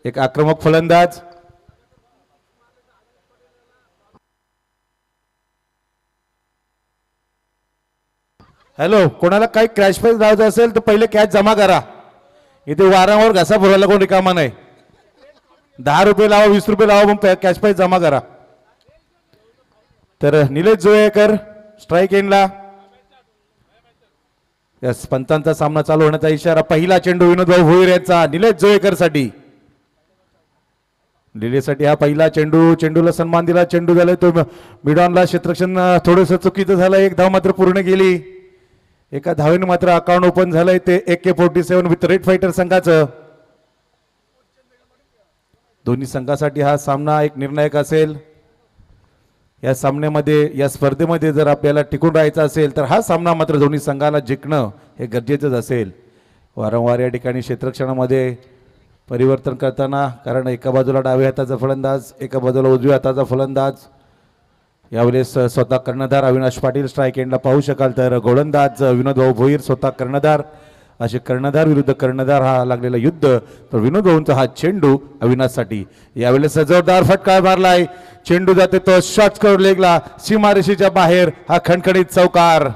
एक आक्रमक फलंदाज. हॅलो, कोणाला काही क्रॅश पैस धावायचं असेल तर पहिले कॅच जमा करा. इथे वारंवार घसा भरायला कोण रिकामा नाही. 10 रुपये लावा, 20 रुपये लावा, मग कॅश पैस जमा करा. तर निलेश जोयेकर स्ट्राईक एंडला. यस, पंचांचा सामना चालू होण्याचा इशारा. पहिला चेंडू विनोदभाऊ भोईर यांचा निलेश जोयेकर साठी. निलेशसाठी हा पहिला चेंडू. चेंडूला सन्मान दिला. चेंडू झालाय तो मिडॉनला. क्षेत्ररक्षण थोडंसं चुकीचं झालं. एक धाव मात्र पूर्ण गेली. एका धावेने मात्र अकाउंट ओपन झालंय ते AK-47 विथ रेड फायटर संघाचं. दोन्ही संघासाठी हा सामना एक निर्णायक असेल. या सामन्यामध्ये, या स्पर्धेमध्ये जर आपल्याला टिकून राहायचं असेल तर हा सामना मात्र दोन्ही संघाला जिंकणं हे गरजेचंच असेल. वारंवार या ठिकाणी क्षेत्ररक्षणामध्ये परिवर्तन करताना, कारण एका बाजूला डाव्या हाताचा फलंदाज, एका बाजूला उजव्या हाताचा फलंदाज. यावेळेस स्वतः कर्णधार अविनाश पाटील स्ट्राईक एंडला पाहू शकाल. तर गोलंदाज विनोदभाऊ भोईर, स्वतः कर्णधार. असे कर्णधार विरुद्ध कर्णधार हा लागलेला युद्ध. तर विनोदभाऊंचा हा चेंडू अविनाशसाठी. यावेळेस जोरदार फटका मारलाय. चेंडू जाते तो शॉर्ट स्कोर लेगला, सीमारेषेच्या बाहेर. हा खणखणीत चौकार.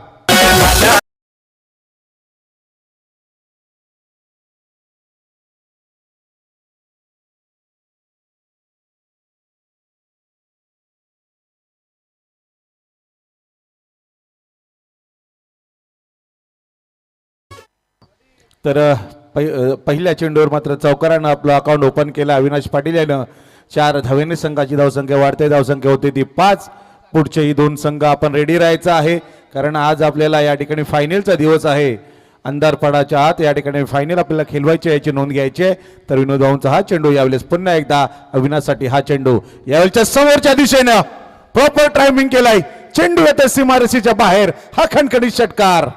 तर पहिल्या चेंडूवर मात्र चौकारानं आपलं अकाउंट ओपन केलं अविनाश पाटील यानं. 4 धावेने संघाची धावसंख्या वाढते. धावसंख्या होते ती 5. पुढचेही 2 संघ आपण रेडी राहायचं आहे, कारण आज आपल्याला या ठिकाणी फायनलचा दिवस आहे. अंधारपडाच्या आत या ठिकाणी फायनल आपल्याला खेळवायची, याची नोंद घ्यायची आहे. तर विनोदभाऊंचा हा चेंडू यावेळेस पुन्हा एकदा अविनाशसाठी. हा चेंडू यावेळेच्या समोरच्या दिशेनं प्रॉपर टायमिंग केलाय. चेंडू येते सीमारेषेच्या बाहेर. हा खणखणीत षटकार.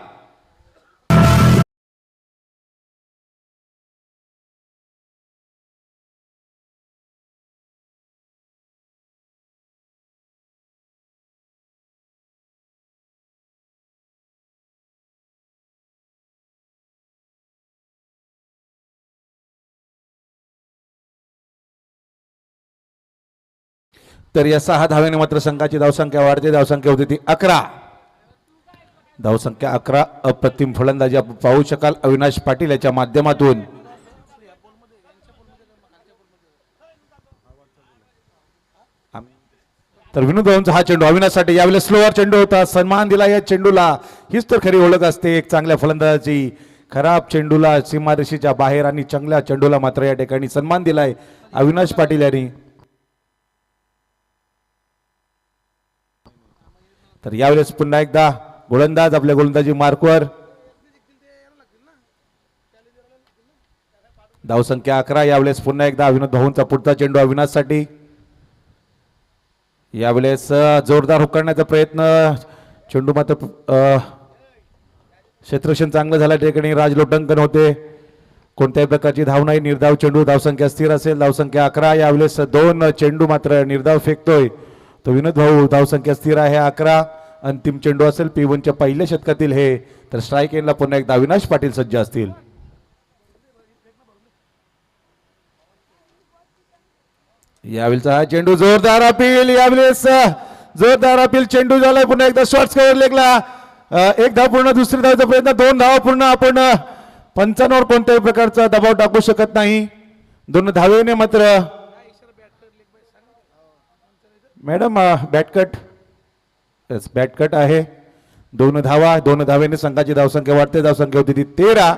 तर या 6 धावेने मात्र संघाची धावसंख्या वाढते. धावसंख्या होती ती 11. धावसंख्या 11. अप्रतिम फलंदाजी आपण पाहू शकाल अविनाश पाटील याच्या माध्यमातून. तर विनोदभाऊंचा हा चेंडू अविनाशसाठी. यावेळेस स्लोअर चेंडू होता, सन्मान दिला या चेंडूला. हीच तर खरी ओळख असते एक चांगल्या फलंदाजाची. खराब चेंडूला सीमारेषेच्या बाहेर आणि चांगल्या चेंडूला मात्र या ठिकाणी सन्मान दिलाय अविनाश पाटील यांनी. तर यावेळेस पुन्हा एकदा गोलंदाज आपल्या गोलंदाजी मार्कवर. धावसंख्या 11. यावेळेस पुन्हा एकदा विनोदभाऊंचा पुढचा चेंडू अविनाशसाठी. यावेळेस जोरदार हुकण्याचा प्रयत्न. चेंडू मात्र क्षेत्ररक्षण चांगलं झालं. ठिकाणी राजलोटंकन होते. कोणत्याही प्रकारची धाव नाही. निर्धाव चेंडू. धावसंख्या स्थिर असेल. धावसंख्या 11. यावेळेस 2 चेंडू मात्र निर्धाव फेकतोय तो विनोदभाऊ. धावसंख्या स्थिर आहे 11. अंतिम चेंडू असेल P1च्या पहिल्या शतकातील हे. तर स्ट्राईक एंडला पुन्हा एकदा अविनाश पाटील सज्ज असतील. यावेळेचा हा चेंडू जोरदार अपील. यावेळेस जोरदार अपील. चेंडू झालाय पुन्हा एकदा शॉर्ट स्कोअर लेगला. 1 धाव पूर्ण. दुसरी धावचा प्रयत्न. 2 धावा पूर्ण. आपण पंचांवर कोणत्याही प्रकारचा दबाव टाकू शकत नाही. 2 धावेने मात्र मॅडम बॅटकट. यस, बॅटकट आहे. 2 धावा. 2 धावेने संघाची धावसंख्या वाढते. धावसंख्या होती ती 13.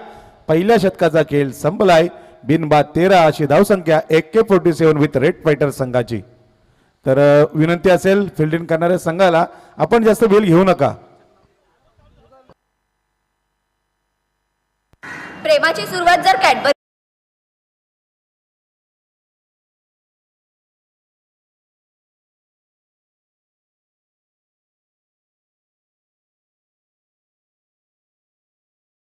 पहिल्या शतकाचा खेळ संपलाय. बिनबाद 13 अशी धावसंख्या AK-47 विथ रेड फायटर संघाची. तर विनंती असेल फिल्डिंग करणाऱ्या संघाला, आपण जास्त वेळ घेऊ नका. प्रेमाची सुरुवात जर कॅडबरी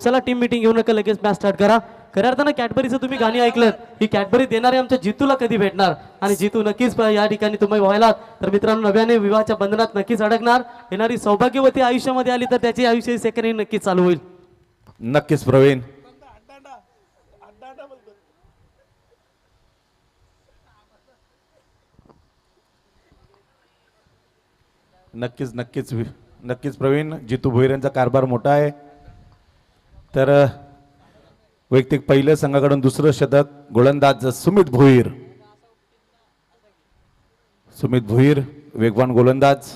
चला टीम मीटिंग घेऊ नका, लगेच मॅच स्टार्ट करा. खऱ्या अर्थानं कॅडबरीचं तुम्ही गाणी ऐकलं. ही कॅडबरी देणारे आमच्या जितूला कधी भेटणार, आणि जितू नक्कीच या ठिकाणी तुम्ही व्हायलात तर मित्रांनो नव्याने विवाहाच्या बंधनात नक्कीच अडकणार. येणारी सौभाग्यवती आयुष्यामध्ये आली तर त्याची आयुष्य सेकंड नक्कीच चालू होईल. नक्कीच प्रवीण. नक्कीच नक्कीच नक्कीच प्रवीण, जितू भोईर यांचा कारभार मोठा आहे. तर वैयक्तिक पहिलं संघाकडून दुसरं शतक गोलंदाज सुमित भोईर. सुमित भोईर वेगवान गोलंदाज.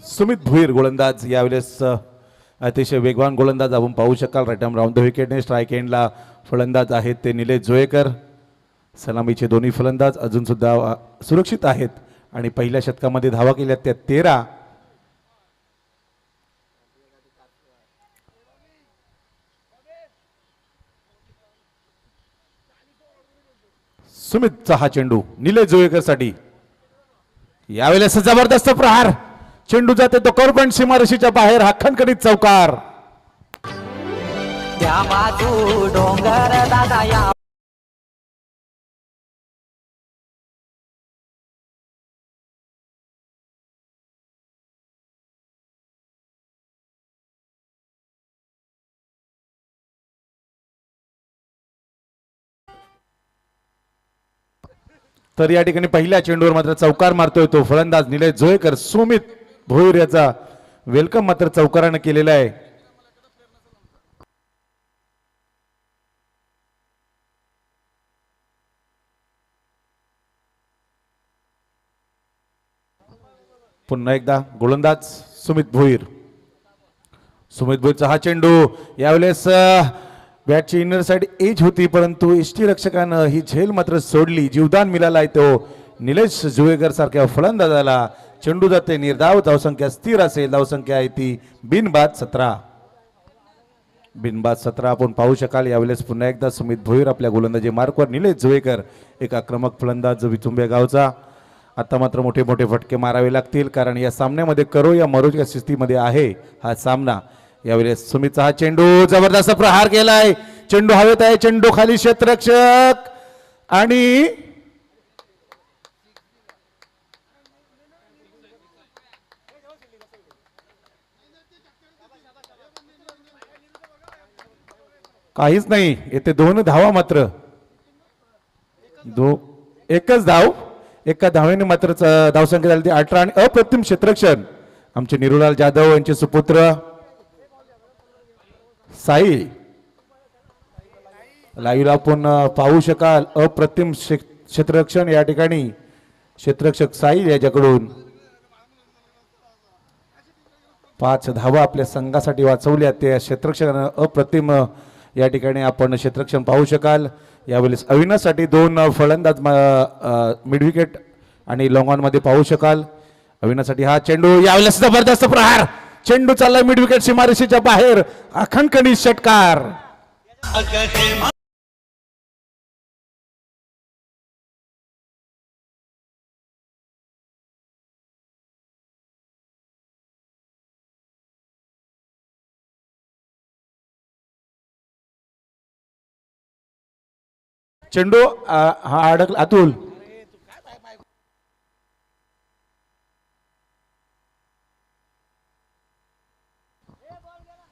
सुमित भोईर गोलंदाज यावेळेस अतिशय वेगवान गोलंदाज आपण पाहू शकाल. राईट आर्म राऊंड द विकेटने स्ट्राईक एंडला फलंदाज आहेत ते निलेश जोयेकर. सलामीचे दोन्ही फलंदाज अजून सुद्धा सुरक्षित आहेत आणि पहिल्या शतकामध्ये धावा केल्या त्या 13. सुमितचा हा चेंडू निलेश जोयेकर साठी. यावेळेस जबरदस्त प्रहार. चेंडू जाते तो कॉर्पॉरेट सीमारेषेच्या बाहेर. हा खणखणीत चौकार. त्या बाजू डोंगर दादा या तर या ठिकाणी पहिल्या चेंडूवर मात्र चौकार मारतोय तो फलंदाज निलेश जोयेकर. सुमित भोईर याचा वेलकम मात्र चौकारानं केलेला आहे. पुन्हा एकदा गोलंदाज सुमित भोईर. सुमित भोईरचा हा चेंडू यावेळेस बॅटची इनर साइड एज होती, परंतु एसटी रक्षकानं ही झेल मात्र सोडली. जीवदान मिळालाय तो निलेश जोयेकर सारख्या फलंदाजाला. चेंडू जाते निर्धाव. धावसंख्या स्थिर असेल. धावसंख्या आहे ती बिनबाद 17. बिनबाद 17 आपण पाहू शकाल. यावेळेस पुन्हा एकदा सुमित भोईर आपल्या गोलंदाजी मार्कवर. निलेश जोयेकर एक आक्रमक फलंदाज विचुंबे गावचा. आता मात्र मोठे मोठे फटके मारावे लागतील, कारण या सामन्यामध्ये करो या मरो या स्थितीमध्ये आहे हा सामना. यावेळेस सुमितचा हा चेंडू जबरदस्त प्रहार केलाय. चेंडू हवेत आहे. चेंडू खाली क्षेत्ररक्षक आणि काहीच नाही. येथे 2 धावा मात्र. एकच धाव. एका धावेने मात्र धावसंख्या झाली 18 आणि अप्रतिम क्षेत्ररक्षण आमचे निरुलाल जाधव यांचे सुपुत्र साई. लाईव्हला आपण पाहू शकाल. अप्रतिम क्षेत्ररक्षण या ठिकाणी क्षेत्ररक्षक साई याच्याकडून 5 धावा आपल्या संघासाठी वाचवल्या. त्या क्षेत्ररक्षकानं अप्रतिम या ठिकाणी आपण क्षेत्ररक्षण पाहू शकाल. यावेळेस अविनाशसाठी 2 फलंदाज मिड विकेट आणि लॉंग ऑन मध्ये पाहू शकाल. अविनाशसाठी हा चेंडू यावेळेस जबरदस्त प्रहार. चेंडू चाललाय मिड विकेट सीमारेषेच्या बाहेर. अखंडकणी षटकार. चेंडू हा अडकला. अतुल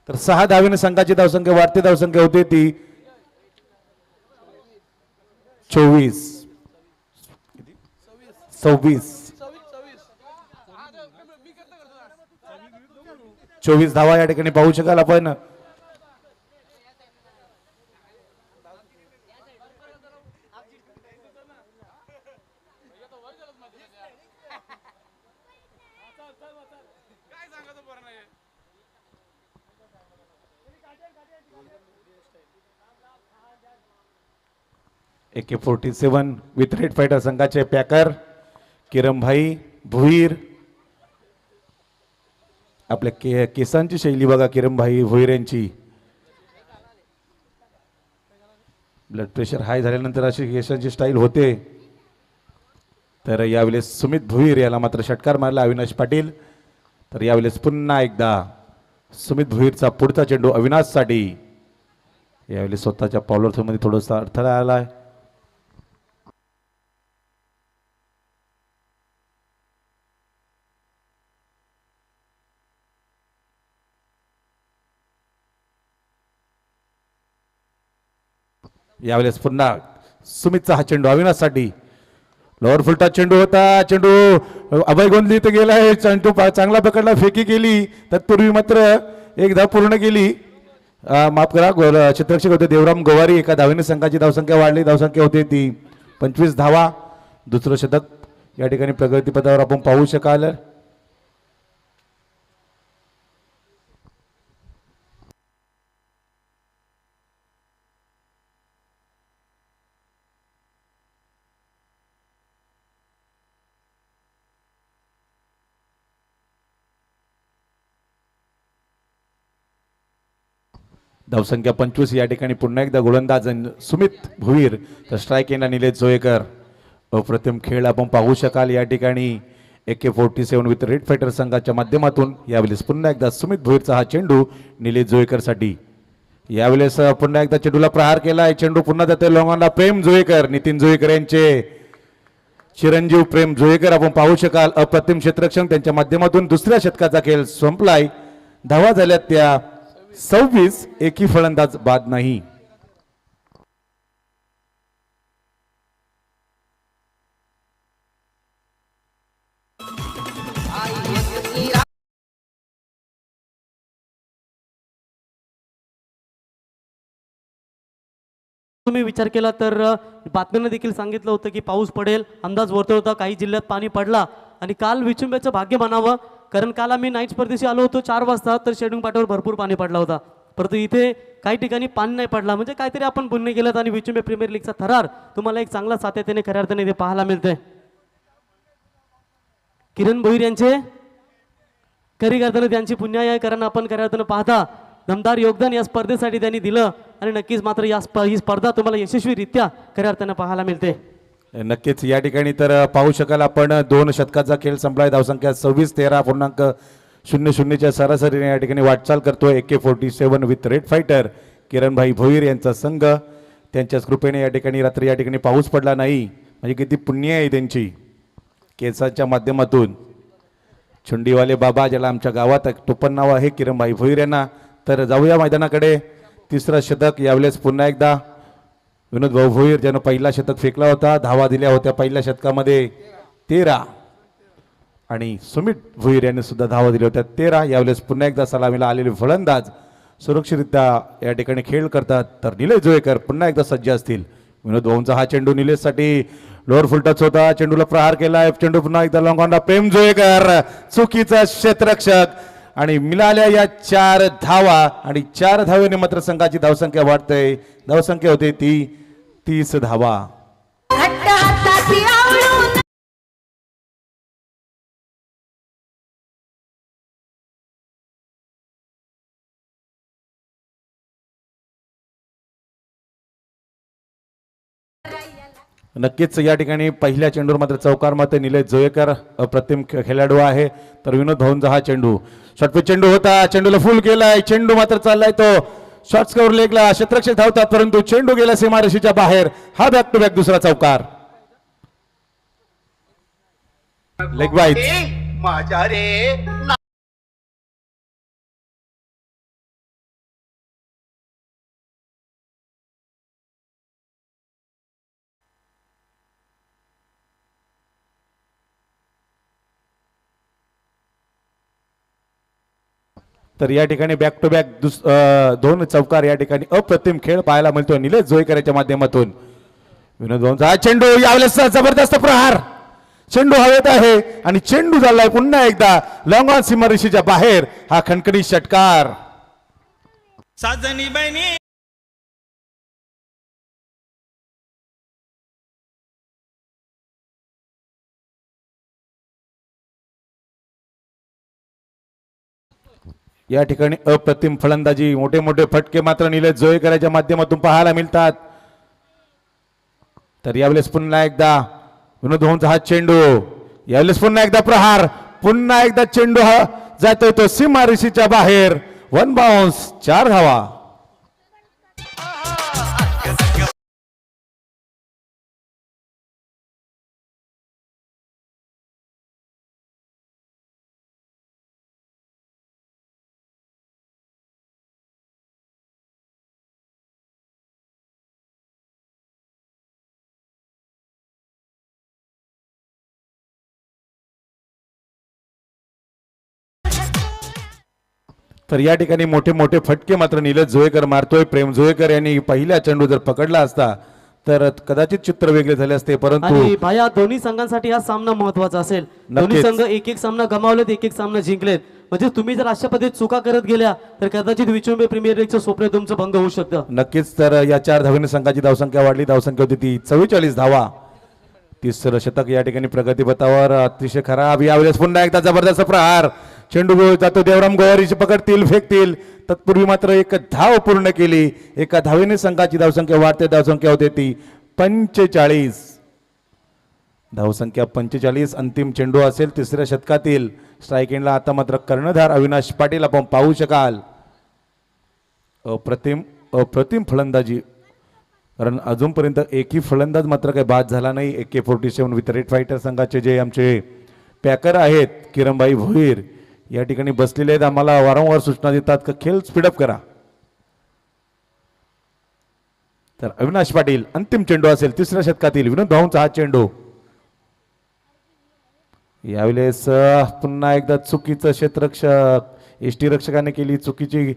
तर 6 धावेने संघाची धावसंख्या वाढती. धावसंख्या होती ती 24 24 धावा या ठिकाणी पाहू शकाल आपण. AK-47 विथ रेड फायटर संघाचे पॅकर किरणभाई भोईर. आपल्या केसांची शैली बघा किरणभाई भोईर यांची. ब्लड प्रेशर हाय झाल्यानंतर अशी केसांची स्टाईल होते. तर यावेळेस सुमित भोईर याला मात्र षटकार मारला अविनाश पाटील. तर यावेळेस पुन्हा एकदा सुमित भोईरचा पुढचा चेंडू अविनाशसाठी. यावेळेस स्वतःच्या पॉलर थ्रो मध्ये थोडासा अडथळा आलाय. यावेळेस पुन्हा सुमितचा हा चेंडू अविनाशसाठी. लोअर फुलटा चेंडू होता, चेंडू अभय गोंधली इथे गेलाय, चेंडू चांगला पकडला, फेकी केली. तत्पूर्वी मात्र एक धाव पूर्ण केली. माफ करा, क्षेत्ररक्षक होते देवराम गोवारी. एका धावेने संघाची धावसंख्या वाढली. धावसंख्या होती ती 25 धावा. दुसरं शतक या ठिकाणी प्रगतीपथावर आपण पाहू शकाल. धावसंख्या 25. या ठिकाणी पुन्हा एकदा गोलंदाज सुमित भुईर, तर स्ट्राईक येणार निलेश जोयकर. अप्रतिम खेळ आपण पाहू शकाल या ठिकाणी. AK-47 विथ रेड फायटर संघाच्या माध्यमातून यावेळेस पुन्हा एकदा सुमित भुईरचा हा चेंडू निलेश जोयकर साठी. यावेळेस पुन्हा एकदा चेंडूला प्रहार केलाय. चेंडू पुन्हा जाते लॉंगॉनला. प्रेम जोयकर, नितीन जोयकर यांचे चिरंजीव प्रेम जोयकर आपण पाहू शकाल. अप्रतिम क्षेत्ररक्षण त्यांच्या माध्यमातून दुसऱ्या शतकाचा खेळ संपलाय. धावा झाल्यात त्या 26. एकही फलंदाज बाद नाही. तुम्ही विचार केला तर बातम्यांना देखील सांगितलं होतं की पाऊस पडेल, अंदाज वर्तवता. काही जिल्ह्यात पाणी पडला आणि काल विचुंब्याचं भाग्य म्हणावं, कारण काल आम्ही नाईट स्पर्धेशी आलो होतो 4 वाजता, तर शेडिंग पाटावर भरपूर पाणी पडला होता. परंतु इथे काही ठिकाणी पाणी नाही पडला. म्हणजे काहीतरी आपण पुण्य केलं आणि विचुंबे प्रीमियर लीगचा थरार तुम्हाला एक चांगला सातत्याने खऱ्या अर्थाने इथे पाहायला मिळतंय. किरण भोईर यांचे खरी अर्थाने त्यांची पुण्य आहे, कारण आपण खऱ्या अर्थानं पाहता दमदार योगदान या स्पर्धेसाठी त्यांनी दिलं आणि नक्कीच मात्र ही स्पर्धा तुम्हाला यशस्वीरित्या खऱ्या अर्थानं पाहायला मिळते. नक्कीच या ठिकाणी तर पाहू शकाल आपण 2 शतकाचा खेळ संपलाय. धावसंख्या 26-13.00च्या सरासरीने या ठिकाणी वाटचाल करतोय. AK-47 with red fighter Kiranbhai Bhoir यांचा संघ. त्यांच्याच कृपेने या ठिकाणी रात्री या ठिकाणी पाऊस पडला नाही. म्हणजे किती पुण्य आहे त्यांची. केसाच्या माध्यमातून चुंडीवाले बाबा, ज्याला आमच्या गावात टोपण नाव आहे किरणभाई भोईर यांना. तर जाऊया मैदानाकडे. तिसरं शतक यावेळेस पुन्हा एकदा विनोद भाऊ भोईर, ज्यानं पहिला शतक फेकला होता. धावा दिल्या होत्या पहिल्या शतकामध्ये 13 आणि सुमित भुईर यांनी सुद्धा धावा दिल्या होत्या 13. यावेळेस पुन्हा एकदा सलामीला आलेले फलंदाज सुरक्षितरित्या या ठिकाणी खेळ करतात. तर निलेश जोयकर पुन्हा एकदा सज्ज असतील. विनोद भाऊंचा हा चेंडू निलेशसाठी लोअर फुलटच होता. चेंडूला प्रहार केलाय. चेंडू पुन्हा एकदा लॉंगॉनला. प्रेम जोयकर चुकीचा क्षेत्ररक्षक आणि मिळाल्या या 4 धावा आणि 4 धावेने मात्र संघाची धावसंख्या वाढते. धावसंख्या होते ती 30 धावा. घट्ट हाताची आवडून नक्कीच या ठिकाणी पहिल्या चेंडूवर मात्र चौकार मात्र निलेश जोयकर अप्रतिम खेळाडू आहे. तर विनोद भाऊंचा हा चेंडू शॉर्टपिच चेंडू होता. चेंडूला फुल केलाय. चेंडू मात्र चाललाय तो शॉर्ट स्कोर लेगला. क्षेत्ररक्षक धावतात परंतु चेंडू गेला सीमारेषेच्या बाहेर. हा बॅक टू बॅक दुसरा चौकार. Leg wise. माझ्या रे तर या ठिकाणी बॅक टू बॅक 2 चौकार या ठिकाणी अप्रतिम खेळ पाहायला मिळतो निलेश जोयकर याच्या माध्यमातून. विनोद भाऊंचा हा चेंडू यावेळेस जबरदस्त प्रहार. चेंडू हवेत आहे आणि चेंडू झालाय पुन्हा एकदा लॉंग ऑन सीमारेषेच्या बाहेर. हा खणखणी षटकार. साजनी बहिणी या ठिकाणी अप्रतिम फलंदाजी. मोठे मोठे फटके मात्र निलेश जोयकरच्या माध्यमातून पाहायला मिळतात. तर यावेळेस पुन्हा एकदा विनोद भाऊंचा हा चेंडू. यावेळेस पुन्हा एकदा प्रहार. पुन्हा एकदा चेंडू हा जातोय तो सीमारेषेच्या बाहेर. 1 बाउन्स 4 धावा. तर या ठिकाणी मोठे मोठे फटके मात्र निलेश जोहेकर मारतोय. प्रेम जोहेकर यांनी पहिला चेंडू जर पकडला असता तर कदाचित चित्र वेगळे झाले असते, परंतु आणि भाया दोन्ही संघांसाठी हा सामना महत्वाचा असेल. दोन्ही नक्कीच. संघ एक एक सामना गमावलेत, एक एक सामना जिंकलेत. म्हणजे तुम्ही जर अशा पद्धतीत चुका करत गेल्या तर कदाचित विचुंबे प्रीमियर लीगचं स्वप्न तुमचं भंग होऊ शकतं. नक्कीच. तर या 4 धावेने संघाची धावसंख्या वाढली. धावसंख्या होती ती 44 धावा. तिसरं शतक या ठिकाणी प्रगतीपथावर. अतिशय खराब यावेळेस पुन्हा एकदा जबरदस्त प्रहार. चेंडू गोल जातो. देवराम गोवारीची पकडतील, फेकतील. तत्पूर्वी मात्र एक धाव पूर्ण केली. एका धावेने संघाची धावसंख्या वाढते. धावसंख्या होते ती 45. धावसंख्या 45. अंतिम चेंडू असेल तिसऱ्या शतकातील. स्ट्राईक एंडला आता मात्र कर्णधार अविनाश पाटील आपण पाहू शकाल. अप्रतिम फलंदाजी. कारण अजूनपर्यंत एकही फलंदाज मात्र काही बाद झाला नाही. AK-47 विथ रेड फायटर संघाचे जे आमचे पॅकर आहेत किरणबाई भोईर या ठिकाणी बसलेले आहेत. आम्हाला वारंवार सूचना देतात की खेळ स्पीडअप करा. तर अविनाश पाटील. अंतिम चेंडू असेल तिसऱ्या शतकातील. विनोद भाऊंचा हा चेंडू. यावेळेस पुन्हा एकदा चुकीचं क्षेत्ररक्षक एसटी रक्षकाने केली चुकीची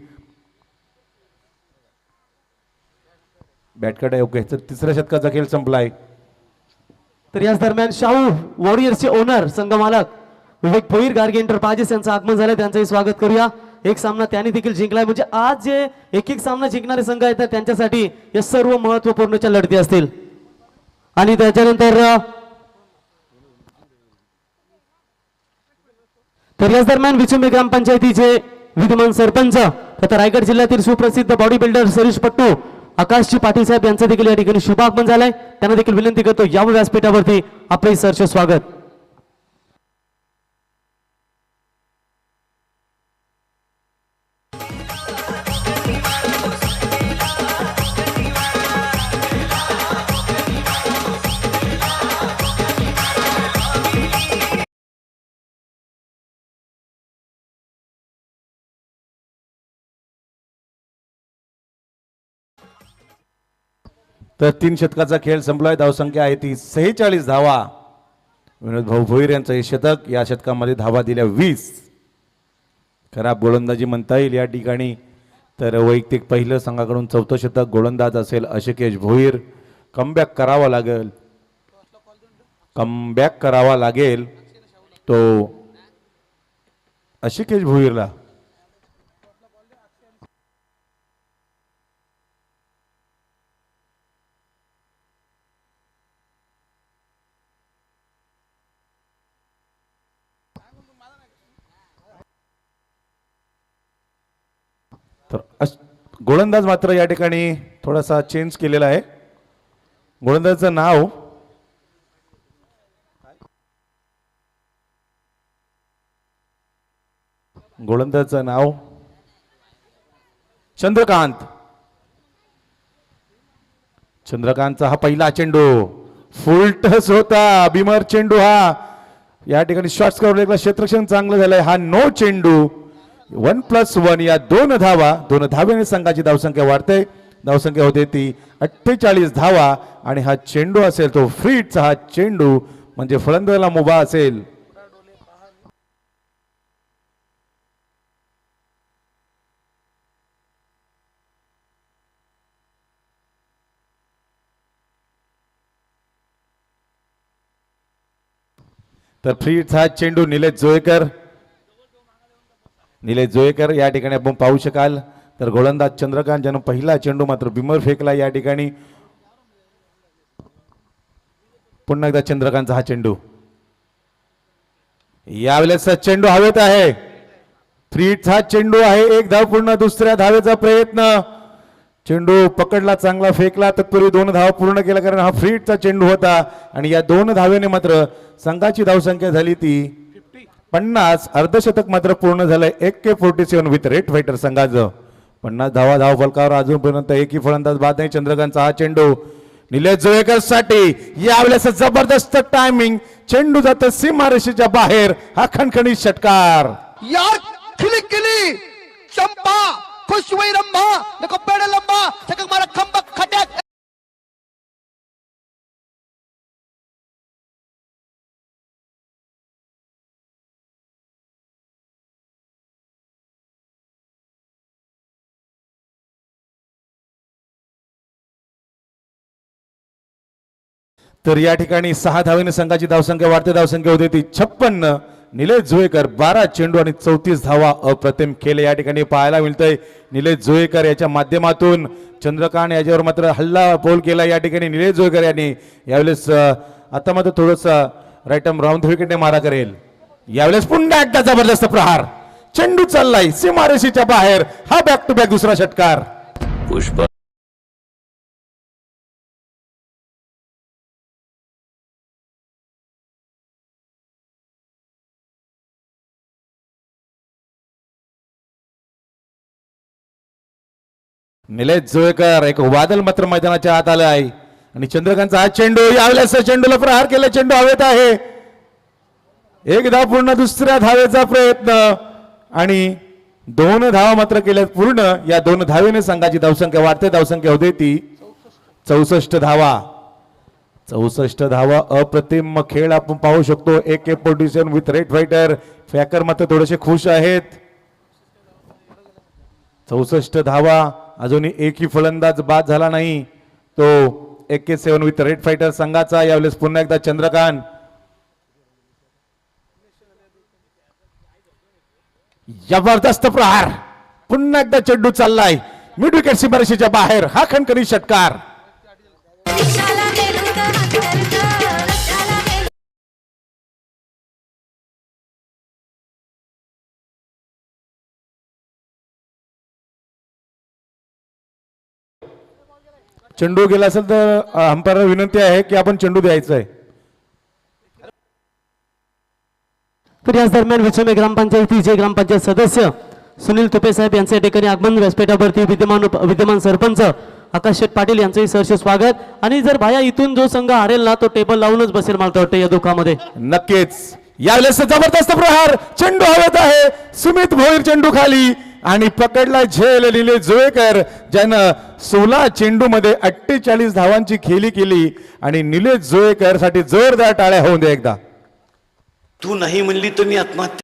बॅटकट आहे. ओके. तर तिसऱ्या शतकाचा खेळ संपलाय. तर याच दरम्यान शाहू वॉरियर्सचे ओनर संघ मालक विवेक भोईर गार्गे एंटरप्राइजेस यांचं आगमन झालं. त्यांचंही स्वागत करूया. एक सामना त्यांनी देखील जिंकलाय. म्हणजे आज जे एक एक सामना जिंकणारे संघ आहेत त्यांच्यासाठी या सर्व महत्वपूर्णच्या लढती असतील. आणि त्याच्यानंतर तर याच दरम्यान विचुंबे ग्रामपंचायतीचे विद्यमान सरपंच तथा रायगड जिल्ह्यातील सुप्रसिद्ध बॉडी बिल्डर सरीश पट्टू आकाशजी पाटील साहेब यांचं देखील या ठिकाणी शुभागमन झालंय. त्यांना देखील विनंती करतो या व्यासपीठावरती आपले सहर्ष स्वागत. तर 3 शतकाचा खेळ संपलाय. धावसंख्या आहे ती 46 धावा. विनोद भाऊ भोईर यांचं हे शतक. या शतकामध्ये धावा दिल्या 20. खराब गोलंदाजी म्हणता येईल या ठिकाणी. तर वैयक्तिक पहिलं संघाकडून 4थं शतक. गोलंदाज असेल अशिकेश भोईर. कमबॅक करावा लागेल तो अशिकेश भोईरला. तर गोलंदाज मात्र या ठिकाणी थोडासा चेंज केलेला आहे. गोलंदाजाचं नाव चंद्रकांत. चंद्रकांतचा हा पहिला चेंडू फुल टस होता. बिमर चेंडू हा या ठिकाणी शॉर्ट्स कव्हरला क्षेत्ररक्षण चांगलं झालंय. हा नो चेंडू. 1+1 या 2 धावा. 2 धावेने संघाची धावसंख्या वाढते. धावसंख्या होते ती 48 धावा. आणि हा चेंडू असेल तो फ्रीटचा हा चेंडू म्हणजे फलंदाजाला मुभा असेल. तर फ्रीटचा हा चेंडू निलेश जोहेकर या ठिकाणी आपण पाहू शकाल. तर गोलंदाज चंद्रकांत ज्यानं पहिला चेंडू मात्र बिमर फेकला या ठिकाणी. पुन्हा एकदा चंद्रकांतचा हा चेंडू. यावेळेस चेंडू हवेत आहे. फ्रीटचा चेंडू आहे. 1 धाव पूर्ण. दुसऱ्या धावेचा प्रयत्न. चेंडू पकडला चांगला फेकला. तत्पूर्वी 2 धावा पूर्ण केला कारण हा फ्रीटचा चेंडू होता. आणि या 2 धावेने मात्र संघाची धावसंख्या झाली ती 50. अर्धशतक मात्र पूर्ण झालंय AK-47 विथ रेड फायटर संघाचं. 50 धाव फलकावर अजूनपर्यंत एकही फलंदाज बाद नाही. चंद्रकांतचा हा चेंडू निलेश जोहेकर साठी. यावेळेस जबरदस्त टायमिंग. चेंडू जातो सीमारेषेच्या बाहेर. हा खणखणीत षटकार. यार क्लिक केली. चंपा खुशवई रंभा नको पेड़ लंबा सकक मारा खंबा खट्याक तर या ठिकाणी 6 धावेने संघाची धावसंख्या वाढते. धावसंख्या होते ती 56. निलेश जोहेकर 12 चेंडू आणि 34 धावा अप्रतिम केले या ठिकाणी पाहायला मिळतंय. निलेश जोहेकर याच्या माध्यमातून चंद्रकांत याच्यावर मात्र हल्ला बोल केला या ठिकाणी निलेश जोहेकर यांनी. यावेळेस आता मात्र थोडस राईट आर्म राऊंड विकेटने मारा करेल. यावेळेस पुन्हा एकदा जबरदस्त प्रहार. चेंडू चाललाय सीमारेषेच्या बाहेर. हा बॅक टू बॅक दुसरा षटकार. निलेश जोहेकर एक वादळ मात्र मैदानाच्या आत आलं आहे आणि चंद्रकांतचा हा चेंडू यावेळेस चेंडूला प्रहार केला. चेंडू हवेत आहे. एकदा पूर्ण दुसऱ्या धावेचा प्रयत्न आणि 2 धावा मात्र केल्या पूर्ण. या 2 धावेने संघाची धावसंख्या वाढते. धावसंख्या होते ती 64 धावा. 64 धावा अप्रतिम खेळ आपण पाहू शकतो. एक पोझिशन विथ रेड फायटर. फॅकर मात्र थोडेसे खुश आहेत. 64 धावा. अजूनही एकही फलंदाज बाद झाला नाही. तो AK7 विथ रेड फायटर संघाचा. यावेळेस पुन्हा एकदा चंद्रकांत. जबरदस्त प्रहार. पुन्हा एकदा चेंडू चाललाय मिड विकेट सीमारेषेच्या बाहेर. हा खणखणी षटकार. दिशाला मेलून अंतर्ग रस्त्याला मेलून चेंडू गेला असेल तर अंपायरला विनंती आहे की आपण चेंडू द्यायचा आहे. तर याच दरम्यान विचमे ग्रामपंचायतीचे ग्रामपंचायत सदस्य सुनील तुपे साहेब यांचे या ठिकाणी आगमन. व्यासपीठावरती विद्यमान सरपंच आकाश शेठ पाटील यांचंही सहर्ष स्वागत. आणि जर भाया इथून जो संघ हारेल ना तो टेबल लावूनच बसेल मला तर वाटतं या दुःखामध्ये. नक्कीच. यावेळेस जबरदस्त प्रहार. चेंडू हवेत आहे. सुमित भोईर चेंडू खाली आणि पकडला झेल निलेश जोहेकर ज्यानं 16 चेंडू मध्ये 48 धावांची खेळी केली. आणि निलेश जोहेकर साठी जोरदार टाळ्या होऊन दे एकदा. तू नाही म्हणली तर मी आत्महत्या